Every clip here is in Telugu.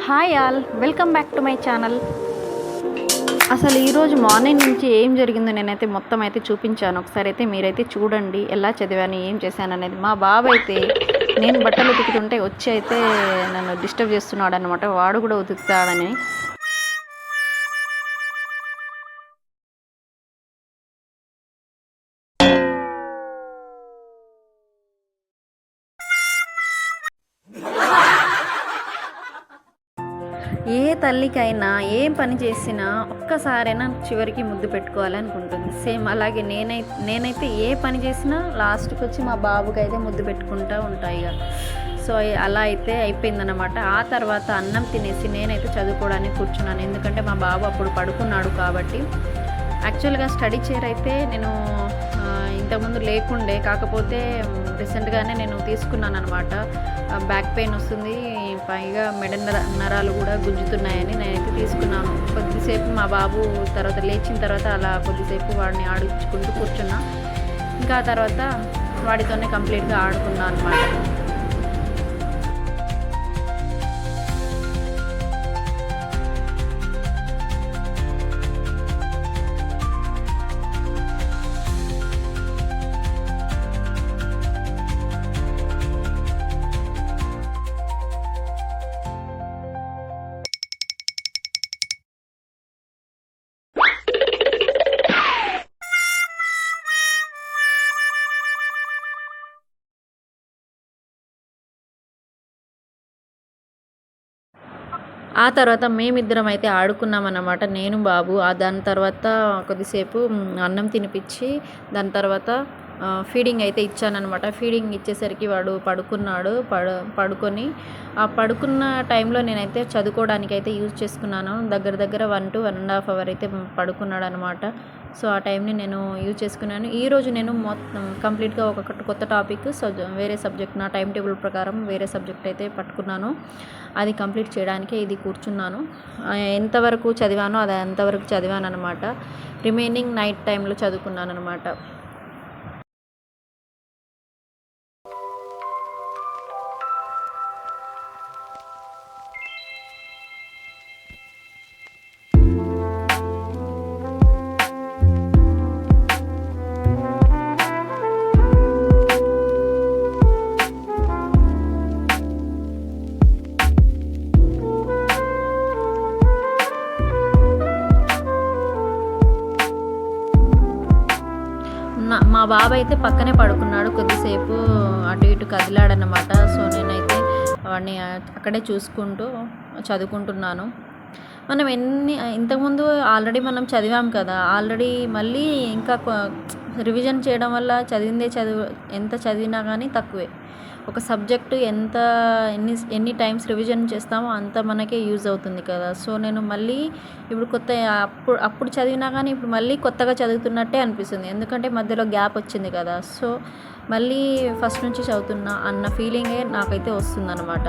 Hi all, welcome back to my channel. అసలు ఈరోజు మార్నింగ్ నుంచి ఏం జరిగిందో నేనైతే మొత్తం అయితే చూపించాను. ఒకసారి అయితే మీరైతే చూడండి ఎలా చదివాను, ఏం చేశాను అనేది. మా బాబు అయితే నేను బట్టలు ఉతుకుతుంటే వచ్చి అయితే నన్ను డిస్టర్బ్ చేస్తున్నాడు అనమాట. వాడు కూడా ఉతుకుతాడని. ఏ తల్లికైనా ఏం పని చేసినా ఒక్కసారైనా చివరికి ముద్దు పెట్టుకోవాలి అనుకుంటుంది. సేమ్ అలాగే నేనైతే ఏ పని చేసినా లాస్ట్కి వచ్చి మా బాబుకి అయితే ముద్దు పెట్టుకుంటూ ఉంటాయి ఇక. సో అలా అయితే అయిపోయిందన్నమాట. ఆ తర్వాత అన్నం తినేసి నేనైతే చదువుకోవడానికి కూర్చున్నాను. ఎందుకంటే మా బాబు అప్పుడు పడుకున్నాడు కాబట్టి. యాక్చువల్గా స్టడీ చైర్ అయితే నేను ఇంతకుముందు లేకుండే, కాకపోతే రీసెంట్గానే నేను తీసుకున్నాను అనమాట. బ్యాక్ పెయిన్ వస్తుంది, పైగా మెడ నరాలు కూడా గుంజుతున్నాయని నేనైతే తీసుకున్నాను. కొద్దిసేపు మా బాబు తర్వాత లేచిన తర్వాత అలా కొద్దిసేపు వాడిని ఆడించుకుంటూ కూర్చున్నా. ఇంకా తర్వాత వాడితోనే కంప్లీట్గా ఆడుకున్నాను అనమాట. ఆ తర్వాత మేమిద్దరం అయితే ఆడుకున్నాం అన్నమాట, నేను బాబు. దాని తర్వాత కొద్దిసేపు అన్నం తినిపించి దాని తర్వాత ఫీడింగ్ అయితే ఇచ్చానమాట. ఫీడింగ్ ఇచ్చేసరికి వాడు పడుకున్నాడు. పడుకొని ఆ పడుకున్న టైంలో నేనైతే చదువుకోవడానికి అయితే యూజ్ చేసుకున్నాను. దగ్గర 1 to 1.5 అవర్ అయితే పడుకున్నాడు అనమాట. సో ఆ టైంని నేను యూజ్ చేసుకున్నాను. ఈరోజు నేను మొత్తం కంప్లీట్గా ఒక కొత్త టాపిక్, వేరే సబ్జెక్ట్, నా టైం టేబుల్ ప్రకారం వేరే సబ్జెక్ట్ అయితే పట్టుకున్నాను. అది కంప్లీట్ చేయడానికే ఇది కూర్చున్నాను. ఎంతవరకు చదివానో అది అంతవరకు చదివాను అనమాట. రిమైనింగ్ నైట్ టైంలో చదువుకున్నాను అనమాట. మా బాబు అయితే పక్కనే పడుకున్నాడు. కొద్దిసేపు అటు ఇటు కదిలాడనమాట. సో నేనైతే వాడిని అక్కడే చూసుకుంటూ చదువుకుంటున్నాను. మనం ఇంతకుముందు ఆల్రెడీ మనం చదివాం కదా, ఆల్రెడీ మళ్ళీ ఇంకా రివిజన్ చేయడం వల్ల ఎంత చదివినా కానీ తక్కువే. ఒక సబ్జెక్టు ఎన్ని టైమ్స్ రివిజన్ చేస్తామో అంత మనకే యూజ్ అవుతుంది కదా. సో నేను మళ్ళీ ఇప్పుడు అప్పుడు చదివినా కానీ ఇప్పుడు మళ్ళీ కొత్తగా చదువుతున్నట్టే అనిపిస్తుంది. ఎందుకంటే మధ్యలో గ్యాప్ వచ్చింది కదా. సో మళ్ళీ ఫస్ట్ నుంచి చదువుతున్నా అన్న ఫీలింగే నాకైతే వస్తుందన్నమాట.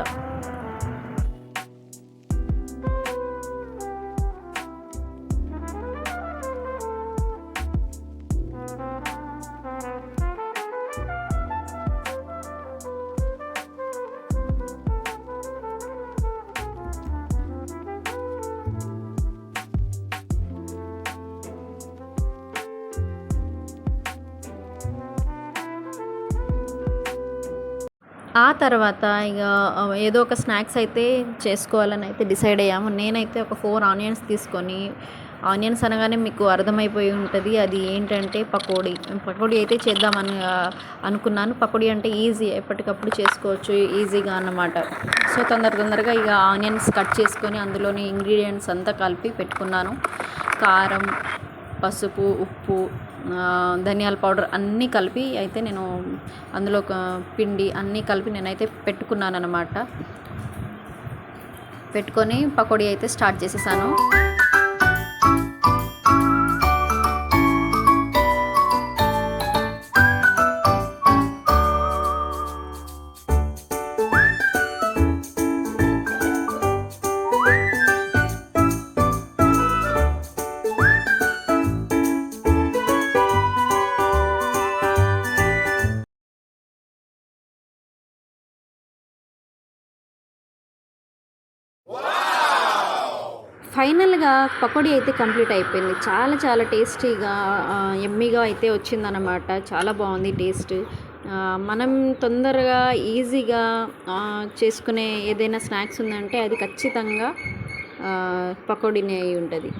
ఆ తర్వాత ఇక ఏదో ఒక స్నాక్స్ అయితే చేసుకోవాలని అయితే డిసైడ్ అయ్యాము. నేనైతే ఒక 4 ఆనియన్స్ తీసుకొని, ఆనియన్స్ అనగానే మీకు అర్థమైపోయి ఉంటుంది అది ఏంటంటే పకోడీ అయితే చేద్దామని అనుకున్నాను. పకోడీ అంటే ఈజీ, ఎప్పటికప్పుడు చేసుకోవచ్చు ఈజీగా అన్నమాట. సో తొందరగా ఇక ఆనియన్స్ కట్ చేసుకొని అందులోని ఇంగ్రీడియంట్స్ అంతా కలిపి పెట్టుకున్నాను. కారం, పసుపు, ఉప్పు, ధనియాల పౌడర్ అన్నీ కలిపి అయితే నేను అందులో పిండి అన్నీ కలిపి నేనైతే పెట్టుకున్నాను అనమాట. పెట్టుకొని పకోడీ అయితే స్టార్ట్ చేసేసాను. Wow! ఫైనల్గా పకోడీ అయితే కంప్లీట్ అయిపోయింది. చాలా చాలా టేస్టీగా యమ్మీగా అయితే వచ్చిందనమాట. చాలా బాగుంది టేస్ట్. మనం తొందరగా ఈజీగా చేసుకునే ఏదైనా స్నాక్స్ ఉందంటే అది ఖచ్చితంగా పకోడీనే అయి ఉంటుంది.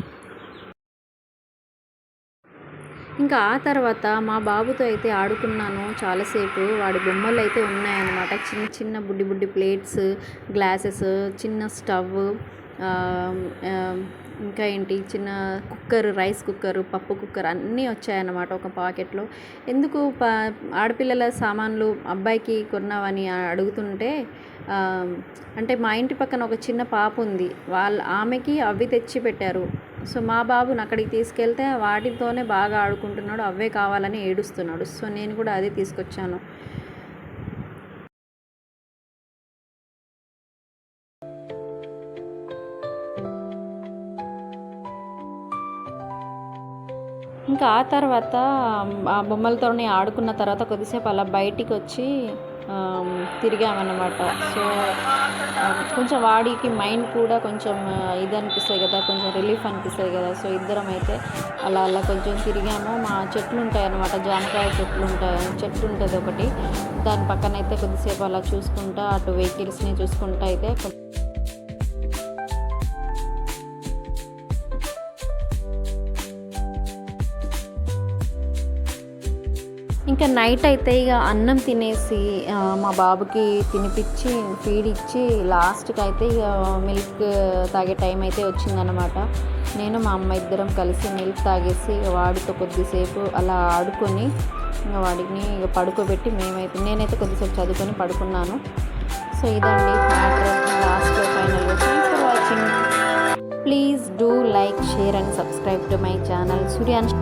ఇంకా ఆ తర్వాత మా బాబుతో అయితే ఆడుకున్నాను చాలాసేపు. వాడి బొమ్మలు అయితే ఉన్నాయన్నమాట. చిన్న చిన్న బుడ్డి బుడ్డి ప్లేట్స్, గ్లాసెస్, చిన్న స్టవ్, ఇంకా ఏంటి చిన్న కుక్కర్, రైస్ కుక్కర్, పప్పు కుక్కర్ అన్నీ వచ్చాయన్నమాట ఒక పాకెట్లో. ఎందుకు ఆడపిల్లల సామాన్లు అబ్బాయికి కొన్నావని అడుగుతుంటే, అంటే మా ఇంటి పక్కన ఒక చిన్న పాప ఉంది. ఆమెకి అవి తెచ్చి పెట్టారు. సో మా బాబుని అక్కడికి తీసుకెళ్తే వాటితోనే బాగా ఆడుకుంటున్నాడు. అవే కావాలని ఏడుస్తున్నాడు. సో నేను కూడా అదే తీసుకొచ్చాను. ఇంకా ఆ తర్వాత ఆ బొమ్మలతోనే ఆడుకున్న తర్వాత కొద్దిసేపు అలా బయటికి వచ్చి తిరిగామన్నమాట. సో కొంచెం వాడికి మైండ్ కూడా కొంచెం ఇది అనిపిస్తుంది కదా, కొంచెం రిలీఫ్ అనిపిస్తుంది కదా. సో ఇద్దరం అయితే అలా అలా కొంచెం తిరిగాము. మా చెట్లు ఉంటాయి అన్నమాట, జామకాయ చెట్టు ఉంటుంది ఒకటి. దాని పక్కన అయితే కొద్దిసేపు అలా చూసుకుంటా, అటు వెహికల్స్ని చూసుకుంటా అయితే ఇంకా నైట్ అయితే ఇక అన్నం తినేసి మా బాబుకి తినిపించి ఫీడ్ ఇచ్చి లాస్ట్కి అయితే ఇక మిల్క్ తాగే టైం అయితే వచ్చిందనమాట. నేను మా అమ్మ ఇద్దరం కలిసి మిల్క్ తాగేసి వాడితో కొద్దిసేపు అలా ఆడుకొని వాడిని ఇక పడుకోబెట్టి నేనైతే కొద్దిసేపు చదువుకొని పడుకున్నాను. సో ఇదండి మ్యాటర్. లాస్ట్ ఫైనల్గా thanks for watching. Please do like, share and subscribe to my channel సూర్యాన్.